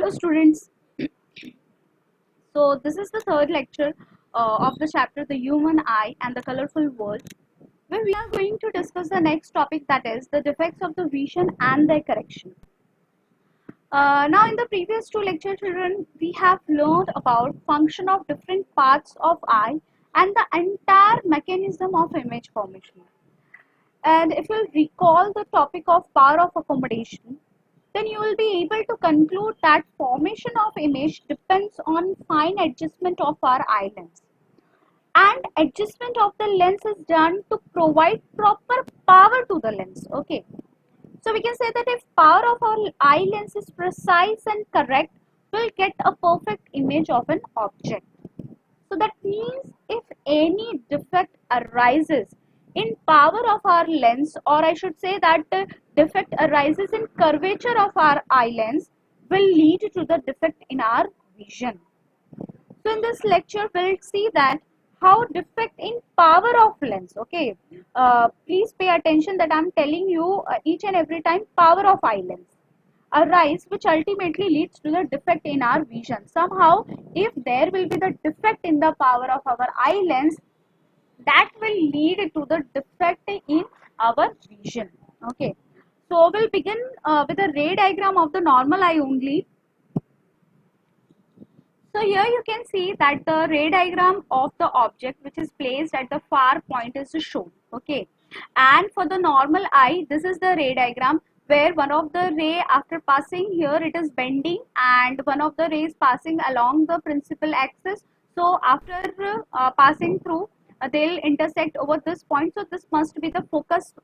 Hello students. So this is the third lecture of the chapter The Human Eye and the Colorful World, where we are going to discuss the next topic, that is the defects of the vision and their correction. Now in the previous two lectures, children, we have learned about function of different parts of eye and the entire mechanism of image formation. And if you recall the topic of power of accommodation, then you will be able to conclude that formation of image depends on fine adjustment of our eye lens. And adjustment of the lens is done to provide proper power to the lens. Okay. So we can say that if power of our eye lens is precise and correct, we'll get a perfect image of an object. So that means if any defect arises in power of our lens, or I should say that the defect arises in curvature of our eye lens, will lead to the defect in our vision. So in this lecture, we'll see that how defect in power of lens. Okay, please pay attention that I'm telling you each and every time power of eye lens arise, which ultimately leads to the defect in our vision. Somehow, if there will be the defect in the power of our eye lens, that will lead to the defect in our vision. Okay, so we'll begin with a ray diagram of the normal eye only. So here you can see that the ray diagram of the object which is placed at the far point is shown. Okay, and for the normal eye, this is the ray diagram where one of the ray, after passing here, it is bending, and one of the rays passing along the principal axis. So after passing through, they'll intersect over this point. So this must be the focus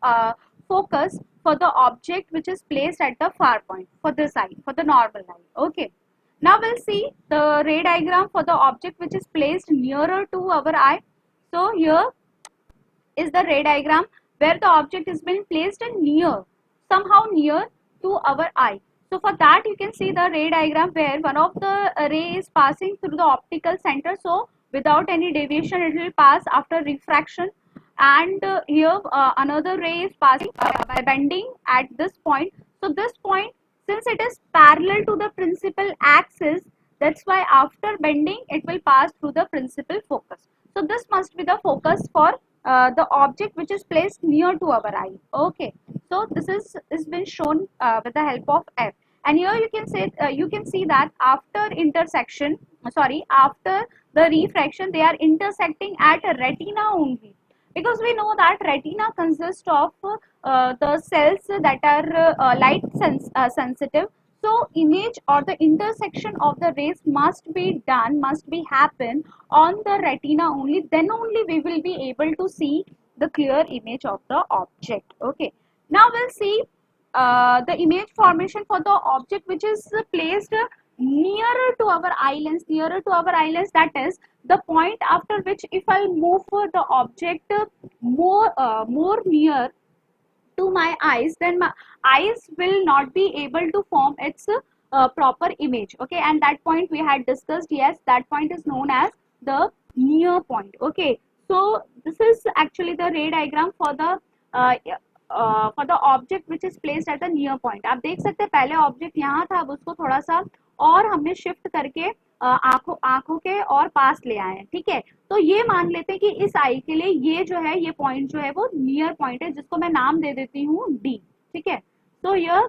for the object which is placed at the far point for this eye, for the normal eye. Okay. Now we'll see the ray diagram for the object which is placed nearer to our eye. So here is the ray diagram where the object is being placed near, somehow near to our eye. So for that you can see the ray diagram where one of the ray is passing through the optical center. So without any deviation it will pass after refraction, and here another ray is passing by bending at this point. So this point, since it is parallel to the principal axis, that's why after bending it will pass through the principal focus. So this must be the focus for the object which is placed near to our eye. Okay, so this is been shown with the help of F. And here you can say you can see that after intersection, after the refraction, they are intersecting at retina only, because we know that retina consists of the cells that are light sensitive. So image or the intersection of the rays must be happen on the retina only, then only we will be able to see the clear image of the object. Okay, now we'll see the image formation for the object which is placed nearer to our eye lens, that is the point after which if I move the object more near to my eyes, then my eyes will not be able to form its proper image. Okay, and that point we had discussed. Yes, that point is known as the near point. Okay, so this is actually the ray diagram for the object which is placed at the near point. आप देख सकते हैं पहले object यहाँ था, अब उसको थोड़ा सा और हमने शिफ्ट करके आंखों के और पास ले आए हैं. ठीक है, तो ये मान लेते हैं कि इस आई के लिए ये जो है, ये पॉइंट जो है वो नियर पॉइंट है, जिसको मैं नाम दे देती हूँ डी. ठीक है, so here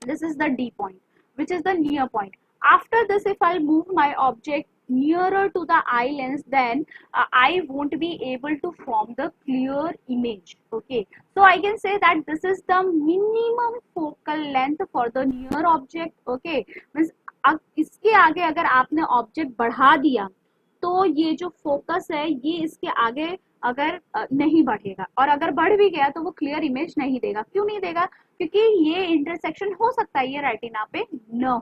this is the D point, which is the near point. After this, if I'll move my object nearer to the eye lens, then I won't be able to form the clear image. Okay, so I can say that this is the minimum focal length for the near object. Okay, means अब इसके आगे अगर आपने object बढ़ा दिया तो ये जो फोकस है ये इसके आगे अगर नहीं बढ़ेगा, और अगर बढ़ भी गया तो वो क्लियर इमेज नहीं देगा. क्यों नहीं देगा? क्योंकि ये इंटरसेक्शन हो सकता है ये रेटिना पे न हो.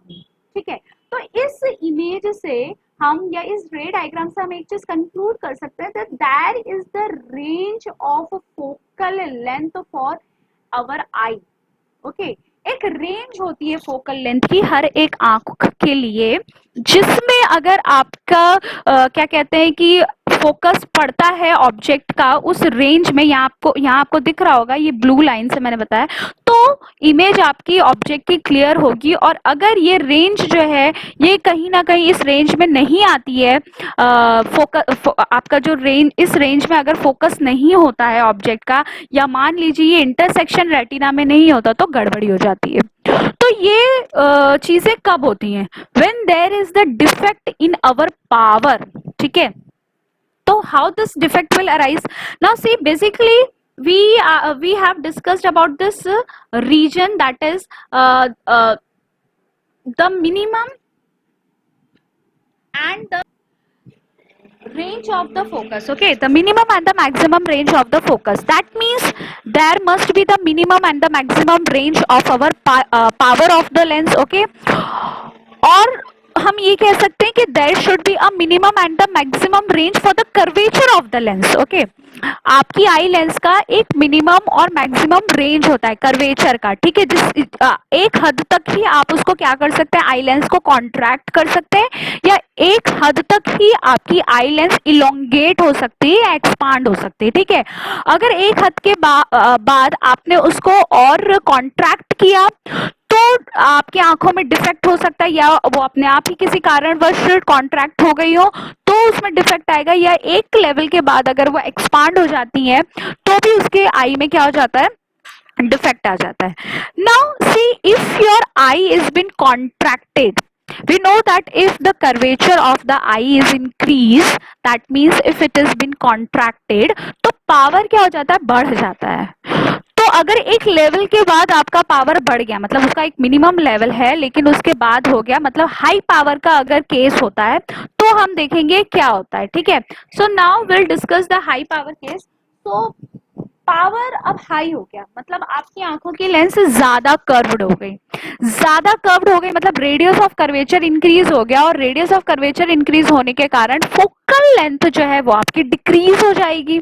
ठीक है, तो इस इमेज से हम या इस रे डायग्राम से हम एक चीज कंक्लूड कर सकते हैं that that is the range of focal length for our eye. Okay, एक रेंज होती है फोकल लेंथ की हर एक आंख के लिए, जिसमें अगर आपका क्या कहते हैं कि फोकस पड़ता है ऑब्जेक्ट का उस रेंज में, यहाँ आपको दिख रहा होगा, ये ब्लू लाइन से मैंने बताया, तो इमेज आपकी ऑब्जेक्ट की क्लियर होगी। और अगर ये रेंज जो है ये कहीं ना कहीं इस रेंज में नहीं आती है, आपका जो रेंज, इस रेंज में अगर फोकस नहीं होता है ऑब्जेक्ट का, या मान लीजिए ये इंटरसेक्शन रेटिना में नहीं होता, तो गड़बड़ी हो जाती है। तो ये चीजें कब होती हैं? When there is the defect in our power, ठीक है। तो how this defect will arise? Now see, basically we have discussed about this region, that is the minimum and the range of the focus. Okay, the minimum and the maximum range of the focus. That means there must be the minimum and the maximum range of our power of the lens. Okay, और हम ये कह सकते हैं कि there should be a minimum and the maximum range for the curvature of the lens. Okay, आपकी eye lens का एक मिनिमम और मैक्सिमम रेंज होता है कर्वेचर का, ठीक है। जिस एक हद तक ही आप उसको क्या कर सकते हैं, आई लेंस को कॉन्ट्रैक्ट कर सकते हैं, या एक हद तक ही आपकी आई लेंस इलोंगेट हो सकती है या एक्सपांड हो सकती है, ठीक है। अगर एक हद के बाद आपने उसको और कॉन्ट्रैक्ट किया तो आपकी आंखों में डिफेक्ट हो सकता है, या वो अपने आप ही किसी कारणवश कॉन्ट्रैक्ट हो गई हो तो उसमें डिफेक्ट आएगा, या एक लेवल के बाद अगर वो एक्सपांड हो जाती है तो भी उसके आई में क्या हो जाता है, डिफेक्ट आ जाता है। Now see, if your eye is been contracted, we know that if the curvature of the eye is increased, that means if it has been contracted, तो पावर क्या हो जाता है, बढ़ जाता है। तो अगर एक लेवल के बाद आपका पावर बढ़ गया, मतलब उसका एक मिनिमम लेवल है लेकिन उसके बाद हो गया, मतलब हाई पावर का अगर केस होता है तो हम देखेंगे क्या होता है, ठीक है। सो now will discuss the high power case. तो पावर अब हाई हो गया, मतलब आपकी आंखों की लेंस ज्यादा कर्व्ड हो गई, ज्यादा कर्व्ड हो गई, मतलब रेडियस ऑफ कर्वेचर इंक्रीज हो गया, और रेडियस ऑफ कर्वेचर इंक्रीज होने के कारण फोकल लेंथ जो है वो आपकी डिक्रीज हो जाएगी।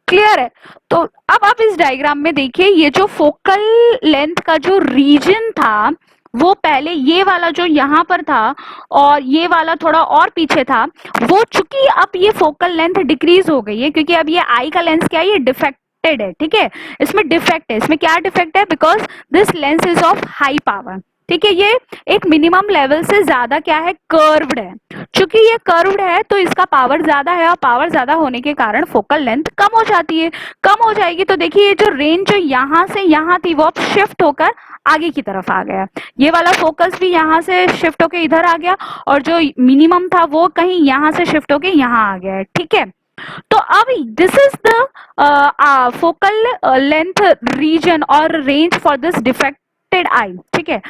क्लियर है? तो अब आप इस डायग्राम में देखिए, ये जो फोकल लेंथ का जो रीजन था वो पहले ये वाला जो यहाँ पर था और ये वाला थोड़ा और पीछे था, वो चूंकि अब ये फोकल लेंथ डिक्रीज हो गई है, क्योंकि अब ये आई का लेंस क्या है, ये डिफेक्टेड है, ठीक है। इसमें डिफेक्ट है, इसमें क्या डिफेक्ट है, because this lens is of high power, ठीक है। ये एक मिनिमम लेवल से ज्यादा क्या है, कर्व्ड है। चूंकि ये कर्व्ड है तो इसका पावर ज्यादा है, और पावर ज्यादा होने के कारण फोकल लेंथ कम हो जाती है, कम हो जाएगी। तो देखिए ये जो रेंज जो यहाँ से यहाँ थी वो अब शिफ्ट होकर आगे की तरफ आ गया, ये वाला फोकस भी यहाँ से शिफ्ट होकर इधर आ गया, और जो मिनिमम था वो कहीं यहाँ से शिफ्ट होकर यहाँ आ गया है, ठीक है। तो अब this is the focal length region और range for this defected eye, ठीक है।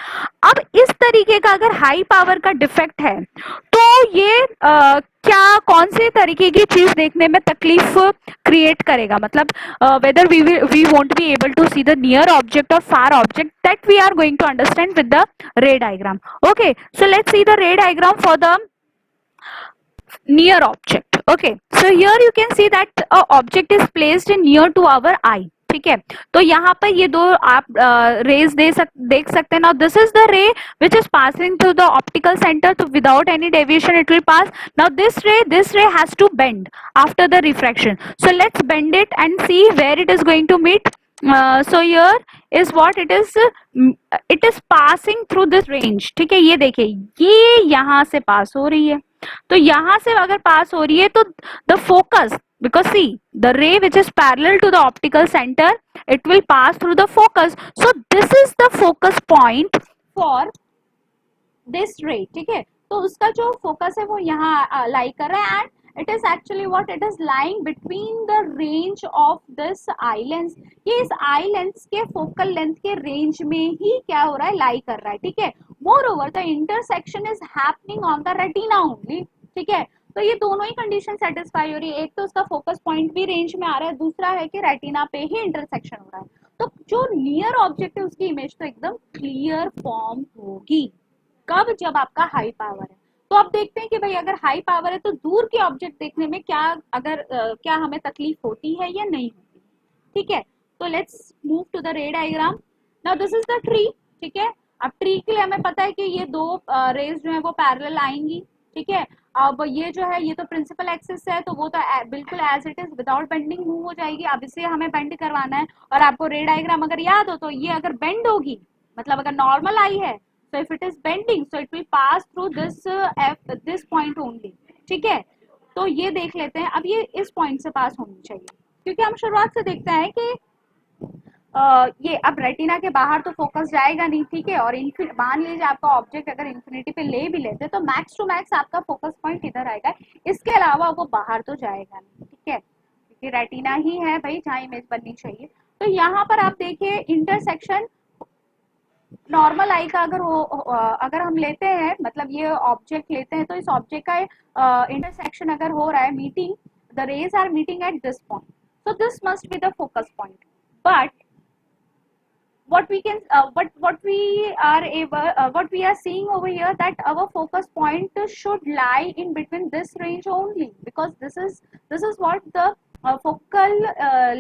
अब इस तरीके का अगर हाई पावर का डिफेक्ट है तो ये क्या कौन से तरीके की चीज देखने में तकलीफ क्रिएट करेगा, मतलब whether we won't be able to see the near object और far object, that we are going to understand with the ray diagram. Okay, so let's see the ray diagram for the near object. Okay, so here you can see that a object is placed near to our eye, ठीक है। तो यहाँ पर ये दो आप raise देख सकते हैं। Now this is the ray which is passing through the optical centre, तो without any deviation it will pass. Now this ray has to bend after the refraction, so let's bend it and see where it is going to meet. So here is what it is passing through this range, ठीक है। ये देखिए ये यहाँ से पास हो रही है, तो यहाँ से अगर पास हो रही है तो the focus, because see the ray which is parallel to the optical center, it will pass through the focus, so this is the focus point for this ray, ठीक है। तो उसका जो फोकस है वो यहाँ लाई कर रहा है, and it is actually what it is lying between the range of this eye lens, ये इस आई लेंस के फोकल लेंथ के रेंज में ही क्या हो रहा है, लाई कर रहा है, ठीक है। मोreover the intersection is happening on the retina only, ठीक है। तो ये दोनों ही कंडीशन सेटिस्फाई हो रही है, एक तो उसका फोकस पॉइंट भी रेंज में आ रहा है, दूसरा है कि रेटिना पे ही इंटरसेक्शन हो रहा है। तो जो नियर ऑब्जेक्ट है उसकी इमेज तो एकदम क्लियर फॉर्म होगी, कब, जब आपका हाई पावर है। तो अब देखते हैं कि भाई अगर हाई पावर है तो दूर के ऑब्जेक्ट देखने में क्या हमें तकलीफ होती है या नहीं होती, ठीक है। तो let's move to the ray diagram. Now this is the tree, ठीक है। अब ट्री के लिए हमें पता है कि ये दो रेज जो है वो पैरेलल आएंगी, ठीक है। अब ये जो है ये तो प्रिंसिपल एक्सिस है, तो वो तो बिल्कुल as it is without bending move हो जाएगी। अब इसे हमें बेंड करवाना है, और आपको रे डायग्राम अगर याद हो तो ये अगर बेंड होगी, मतलब अगर नॉर्मल आई है, so if it is bending so it will pass through this point only, ठीक है। तो ये देख लेते हैं, अब ये इस पॉइंट से पास होनी चाहिए, क्योंकि हम शुरुआत से देखते हैं कि ये अब रेटिना के बाहर तो फोकस जाएगा नहीं, ठीक है। और मान लीजिए आपका ऑब्जेक्ट अगर इंफिनिटी पे ले भी लेते तो मैक्स टू मैक्स आपका फोकस पॉइंट इधर आएगा, इसके अलावा वो बाहर तो जाएगा नहीं, ठीक है, क्योंकि रेटिना ही है भाई जहाँ इमेज बननी चाहिए। तो यहाँ पर आप देखिए इंटरसेक्शन नॉर्मल आई का अगर हम लेते हैं, मतलब ये ऑब्जेक्ट लेते हैं, तो इस ऑब्जेक्ट का इंटरसेक्शन अगर हो रहा है, meeting the rays are meeting at this point, so this must be the focus point. But what we are seeing over here, that our focus point should lie in between this range only, because this is what the focal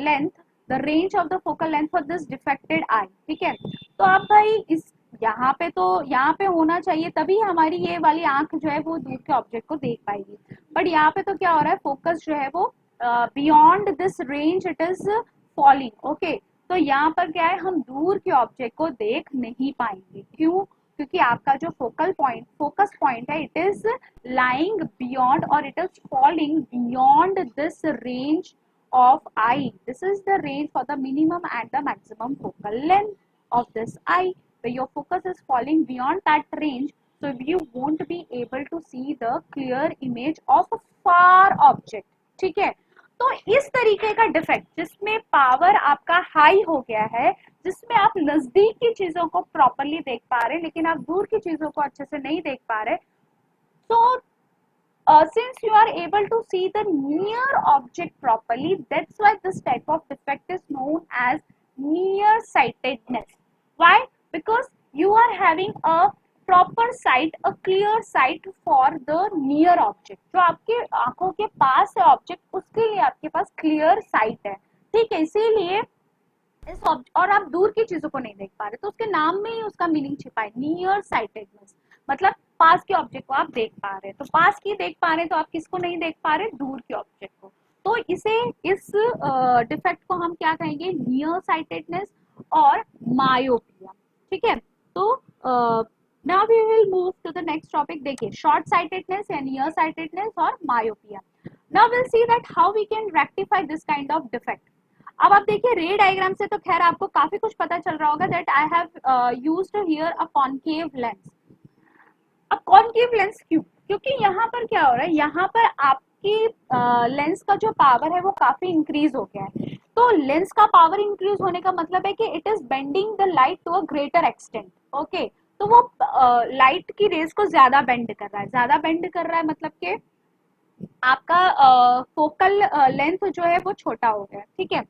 length, the range of the focal length for this defected eye, ठीक है। तो अब भाई इस यहाँ पे होना चाहिए, तभी हमारी ये वाली आंख जो है वो दूर के ऑब्जेक्ट को देख पाएगी। बट यहाँ पे तो क्या हो रहा है, फोकस जो है वो beyond this range it is falling, okay. तो यहाँ पर क्या है, हम दूर के ऑब्जेक्ट को देख नहीं पाएंगे, क्यों? क्योंकि आपका जो फोकस पॉइंट है, इट इज लाइंग बियॉन्ड और it is falling beyond this range of eye. This is the range for the minimum and the maximum focal length of this eye. Where your focus is falling beyond that range, so you won't be able to see the clear image of a far object. ठीक है। तो इस तरीके का defect जिसमें power आपका high हो गया है, जिसमें आप नजदीक की चीजों को प्रॉपरली देख पा रहे हैं लेकिन आप दूर की चीजों को अच्छे से नहीं देख पा रहे, तो since you are able to see the near object properly, that's why this type of defect is known as nearsightedness. Why? Because you are having a proper sight, a clear sight for the near object. जो आपके आंखों के पास है object, उसके लिए आपके पास clear site है, ठीक है। इसीलिए इस और आप दूर की चीजों को नहीं देख पा रहे, तो उसके नाम में ही उसका मीनिंग छिपा है, नियर साइटेडनेस, मतलब पास के ऑब्जेक्ट को आप देख पा रहे हैं। तो पास की देख पा रहे हैं तो आप किसको नहीं देख पा रहे, दूर के ऑब्जेक्ट को। तो इस डिफेक्ट को हम क्या कहेंगे, नियर साइटेडनेस और मायोपिया, ठीक है। तो now we will move to the next topic. देखिए शॉर्ट साइटेडनेस या नियर साइटेडनेस और myopia. Now will see that how we can rectify this kind of defect. अब आप देखिए रे डायग्राम से तो खैर आपको काफी कुछ पता चल रहा होगा, that I have used here a concave lens. अब कॉनकेव लेंस क्यों? क्योंकि यहाँ पर क्या हो रहा है, यहाँ पर आपकी लेंस का जो पावर है वो काफी इंक्रीज हो गया है। तो लेंस का पावर इंक्रीज होने का मतलब है कि it is bending the light to a greater extent, okay. तो वो लाइट की रेज को ज्यादा बेंड कर रहा है, ज्यादा बेंड कर रहा है, मतलब कि आपका फोकल लेंथ जो है वो छोटा हो गया, ठीक है।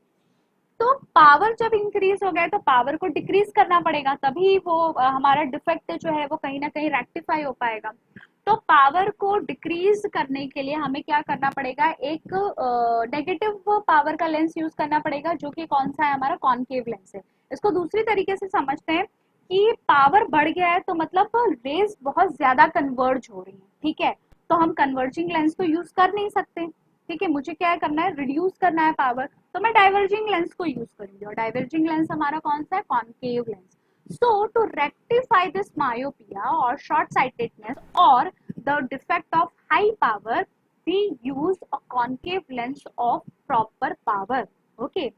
तो पावर जब इंक्रीज हो गया तो पावर को डिक्रीज करना पड़ेगा, तभी वो हमारा डिफेक्ट जो है वो कहीं ना कहीं रेक्टिफाई हो पाएगा। तो पावर को डिक्रीज करने के लिए हमें क्या करना पड़ेगा, एक नेगेटिव पावर का लेंस यूज करना पड़ेगा, जो कि कौन सा है, हमारा कॉनकेव लेंस है। इसको दूसरी तरीके से समझते हैं कि पावर बढ़ गया है तो मतलब रेज बहुत ज्यादा कन्वर्ज हो रही है, ठीक है। तो हम कन्वर्जिंग लेंस तो यूज कर नहीं सकते, ठीक है। मुझे क्या करना है, रिड्यूस करना है पावर, तो मैं डाइवर्जिंग लेंस को यूज करूंगी, और डाइवर्जिंग लेंस हमारा कौन सा है, concave lens. So to rectify this myopia और शॉर्ट साइटेडनेस और the defect of high power, we use a concave lens of proper power, okay.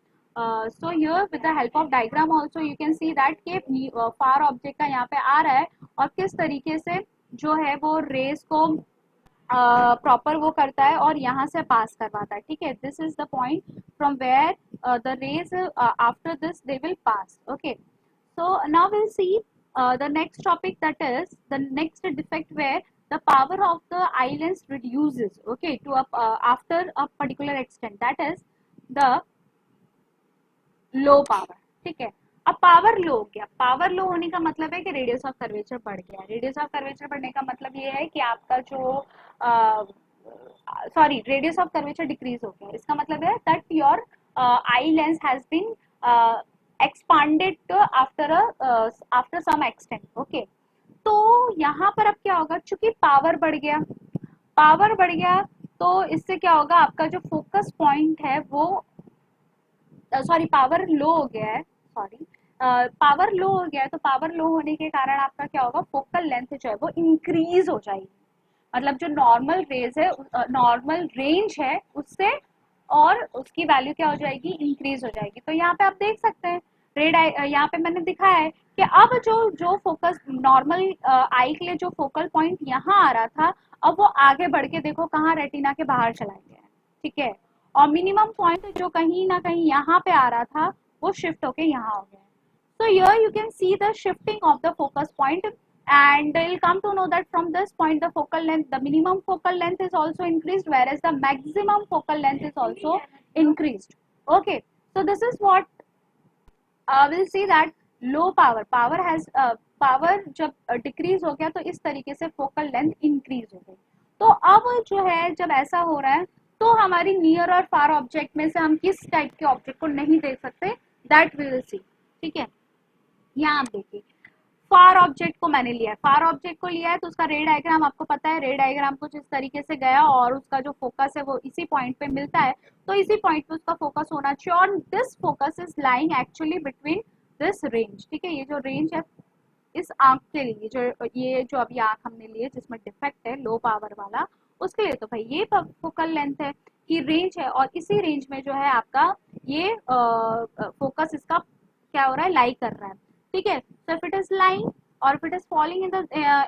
So here with the help of diagram also you can see that कि far object का यहाँ पे आ रहा है और किस तरीके से जो है वो रेस को प्रॉपर वो करता है और यहाँ से पास करवाता है, ठीक है। This is the point from where the rays after this they will pass, okay. So now will see the next topic, that is the next defect where the power of the eye lens reduces, okay, to after a particular extent, that is the low power, ठीक है। अब power लो हो गया, power लो होने का मतलब है कि रेडियस ऑफ कर्वेचर बढ़ गया। रेडियस ऑफ कर्वेचर बढ़ने का मतलब ये है कि आपका जो sorry radius of curvature decrease हो गया, इसका मतलब है that your eye lens has been expanded after some extent, okay. तो यहाँ पर अब क्या होगा, चूंकि पावर बढ़ गया पावर बढ़ गया तो इससे क्या होगा, आपका जो फोकस पॉइंट है वो, सॉरी पावर लो हो गया है, सॉरी पावर लो हो गया है, तो पावर लो होने के कारण आपका क्या होगा, फोकल लेंथ जो है वो इंक्रीज हो जाएगी। मतलब जो नॉर्मल रेज है, नॉर्मल रेंज है उससे, और उसकी वैल्यू क्या हो जाएगी, इंक्रीज हो जाएगी। तो यहाँ पे आप देख सकते हैं रेड आई, यहाँ पे मैंने दिखाया है कि अब जो जो फोकस नॉर्मल आई के लिए जो फोकल पॉइंट यहाँ आ रहा था, अब वो आगे बढ़ के देखो कहाँ, रेटिना के बाहर चला गया है। ठीक है, और मिनिमम पॉइंट जो कहीं ना कहीं यहाँ पे आ रहा था वो शिफ्ट होके यहाँ हो गया है। So here you can see the shifting of the focus point, and you'll come to know that from this point the focal length, the minimum focal length is also increased, whereas the maximum focal length is also increased. Okay, so this is what we'll see that low power, power has power जब decrease हो गया तो इस तरीके से focal length increase हो गई। तो अब जो है जब ऐसा हो रहा है तो हमारी नियर और फार ऑब्जेक्ट में से हम किस टाइप के ऑब्जेक्ट को नहीं देख सकते, दैट वी विल सी। ठीक है, यहाँ आप देखिए फार ऑब्जेक्ट को मैंने लिया है, फार ऑब्जेक्ट को लिया है तो उसका रे डायग्राम आपको पता है, रे डायग्राम कुछ इस तरीके से गया और उसका जो फोकस है वो इसी पॉइंट पे मिलता है, तो इसी पॉइंट पे उसका फोकस होना चाहिए, और this focus is lying actually between this range. ठीक है, ये जो रेंज है इस आंख के लिए, जो ये जो अभी आंख हमने ली है जिसमें डिफेक्ट है लो पावर वाला, उसके लिए तो भाई ये फोकल लेंथ है कि रेंज है, और इसी रेंज में जो है आपका ये फोकस इसका क्या हो रहा है, लाई कर रहा है। ठीक है, so if it is lying or if it is falling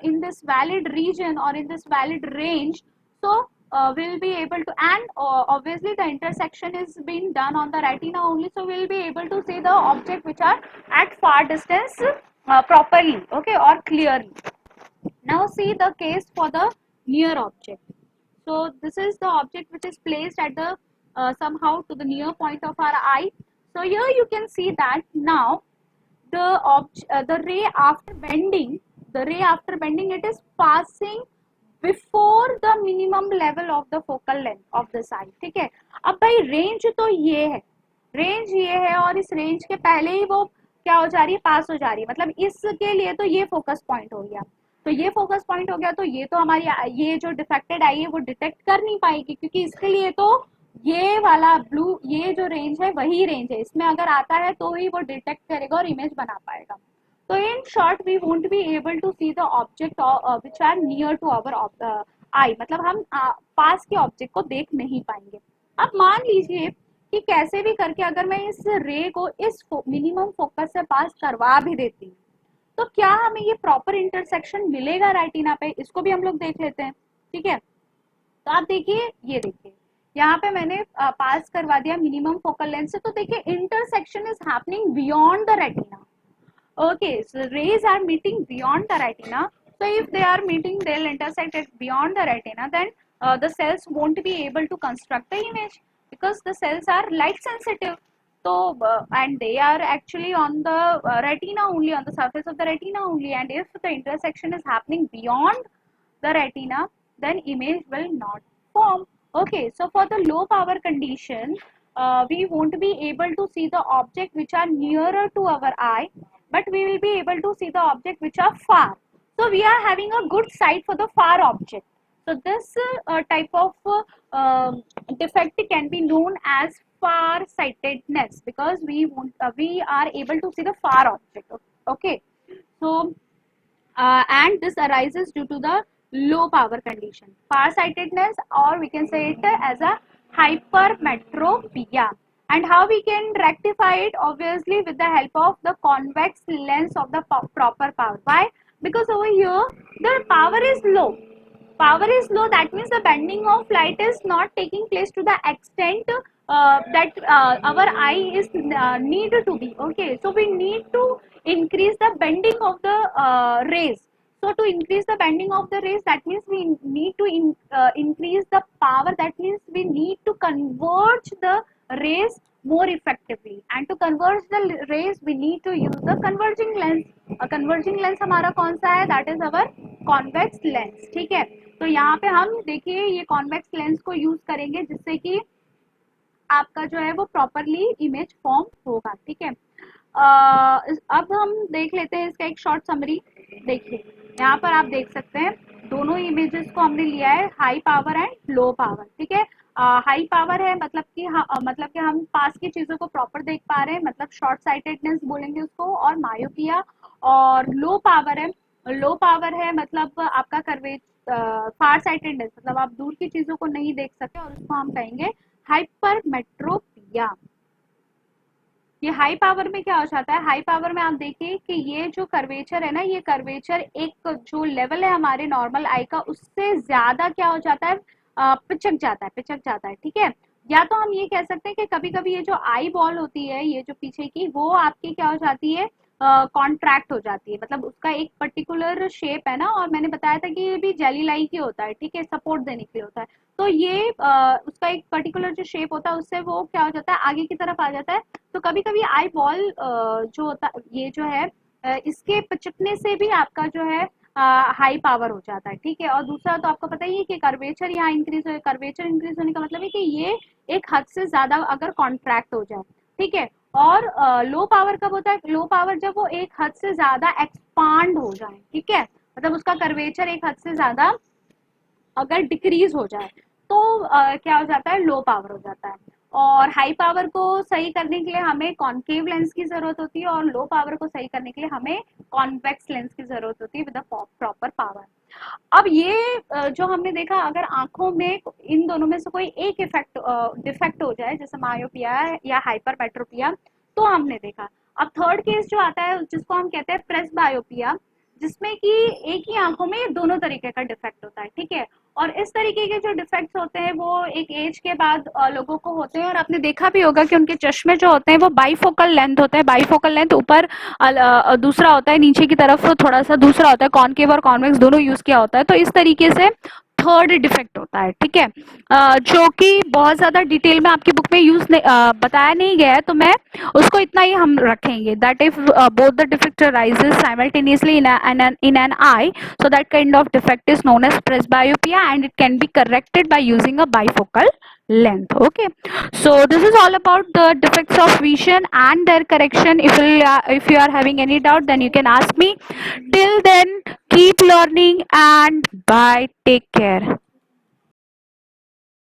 in this valid region or in this valid range, so we'll be able to, and obviously the intersection is being done on the retina only, so we'll be able to see the object which are at far distance properly, okay, or clearly. Now see the case for the near object. So this is the object which is placed at the somehow to the near point of our eye. So here you can see that now the ray after bending, the ray after bending, it is passing before the minimum level of the focal length of this eye. ठीक है, अब भाई range तो ये है, range ये है, और इस रेंज के पहले ही वो क्या हो जा रही है, पास हो जा रही है, मतलब इसके लिए तो ये फोकस पॉइंट हो गया, तो ये फोकस पॉइंट हो गया, तो ये तो हमारी ये जो डिफेक्टेड आई है वो डिटेक्ट कर नहीं पाएगी, क्योंकि इसके लिए तो ये वाला ब्लू, ये जो रेंज है वही रेंज है, इसमें अगर आता है तो ही वो डिटेक्ट करेगा और इमेज बना पाएगा। तो in short we won't be able to see the object which are near to our eye, मतलब हम पास के ऑब्जेक्ट को देख नहीं पाएंगे। अब मान लीजिए कि कैसे भी करके अगर मैं इस रे को इस मिनिमम फोकस से पास करवा भी देती हूँ, तो क्या हमें ये प्रॉपर इंटरसेक्शन मिलेगा रेटिना पे, इसको भी हम लोग देख लेते हैं। ठीक है, तो आप देखिए, ये देखिए यहाँ पे मैंने पास करवा दिया मिनिमम फोकल लेंथ से, तो देखिए intersection is happening beyond the retina. Okay, so rays are meeting beyond the retina. So if they are meeting, they'll intersect it beyond the retina. Then the cells won't be able to construct the image because the cells are light sensitive. So and they are actually on the retina only, on the surface of the retina only. And if the intersection is happening beyond the retina, then image will not form. Okay, so for the low power condition, we won't be able to see the object which are nearer to our eye, but we will be able to see the object which are far. So we are having a good sight for the far object. So this type of defect can be known as far sightedness, because we are able to see the far object. Okay, so and this arises due to the low power condition, farsightedness, or we can say it as a hypermetropia. And how we can rectify it? Obviously with the help of the convex lens of the proper power. Why? Because over here the power is low, power is low, that means the bending of light is not taking place to the extent that our eye is need to be. Okay, so we need to increase the bending of the rays. So to increase the bending of the rays, that means we need to increase the power, that means we need to converge the rays more effectively, and to converge the rays we need to use the converging lens. converging lens हमारा कौन सा है, that is our convex lens. ठीक है, तो यहाँ पे हम देखिए ये कॉन्वेक्स लेंस को यूज करेंगे जिससे कि आपका जो है वो प्रॉपरली इमेज फॉर्म होगा। ठीक है, अब हम देख लेते हैं इसका एक शॉर्ट समरी। देखिए यहाँ पर आप देख सकते हैं दोनों इमेजेस को हमने लिया है high power and low power, ठीक है। हाई पावर है मतलब कि मतलब कि हम पास की चीजों को प्रॉपर देख पा रहे हैं, मतलब शॉर्ट साइटेडनेस बोलेंगे उसको, और मायोपिया। और लो पावर है, लो पावर है मतलब आपका कर्वे फार साइटेडनेस, मतलब आप दूर की चीजों को नहीं देख सकते, और उसको हम कहेंगे हाइपरमेट्रोपिया। ये हाई पावर में क्या हो जाता है, हाई पावर में आप देखिए कि ये जो कर्वेचर है ना, ये कर्वेचर एक जो लेवल है हमारे नॉर्मल आई का, उससे ज्यादा क्या हो जाता है, पिचक जाता है, पिचक जाता है, ठीक है। या तो हम ये कह सकते हैं कि कभी कभी ये जो आई बॉल होती है, ये जो पीछे की, वो आपकी क्या हो जाती है, कॉन्ट्रैक्ट हो जाती है, मतलब उसका एक पर्टिकुलर शेप है ना, और मैंने बताया था कि ये भी जेली लाई की होता है, ठीक है, सपोर्ट देने के लिए होता है। तो ये उसका एक पर्टिकुलर जो शेप होता है, उससे वो क्या हो जाता है, आगे की तरफ आ जाता है। तो कभी कभी आई बॉल जो होता ये जो है, इसके पिचकने से भी आपका जो है हाई पावर हो जाता है, ठीक है। और दूसरा तो आपको पता ही है कि कर्वेचर यहाँ इंक्रीज हो, कर्वेचर इंक्रीज होने का मतलब है कि ये एक हद से ज्यादा अगर कॉन्ट्रैक्ट हो जाए, ठीक है। और लो पावर कब होता है, लो पावर जब वो एक हद से ज्यादा एक्सपांड हो जाए, ठीक है, मतलब उसका कर्वेचर एक हद से ज्यादा अगर डिक्रीज हो जाए, तो क्या हो जाता है, लो पावर हो जाता है। और हाई पावर को सही करने के लिए हमें कॉन्केव लेंस की जरूरत होती है, और लो पावर को सही करने के लिए हमें कॉन्वेक्स लेंस की जरूरत होती है विद प्रॉपर पावर। अब ये जो हमने देखा, अगर आंखों में इन दोनों में से कोई एक इफेक्ट डिफेक्ट हो जाए, जैसे मायोपिया या हाइपरमेट्रोपिया, तो हमने देखा। अब थर्ड केस जो आता है, जिसको हम कहते हैं प्रेस बायोपिया, जिसमें कि एक ही आंखों में दोनों तरीके का डिफेक्ट होता है, ठीक है। और इस तरीके के जो डिफेक्ट्स होते हैं वो एक एज के बाद लोगों को होते हैं, और आपने देखा भी होगा कि उनके चश्मे जो होते हैं वो बाईफोकल लेंथ होते हैं, बाईफोकल लेंथ ऊपर दूसरा होता है, नीचे की तरफ थोड़ा सा दूसरा होता है, कॉनकेव और कॉन्वेक्स दोनों यूज किया होता है। तो इस तरीके से थर्ड डिफेक्ट होता है, ठीक है, जो कि बहुत ज्यादा डिटेल में आपकी बुक में बताया नहीं गया है, तो मैं उसको इतना ही हम रखेंगे, that if both the defect arises simultaneously in an eye, so that kind of defect is known as presbyopia, and it can be corrected by using a bifocal length. Okay, so this is all about the defects of vision and their correction. If you are having any doubt, then you can ask me. Till then, keep learning and bye, take care.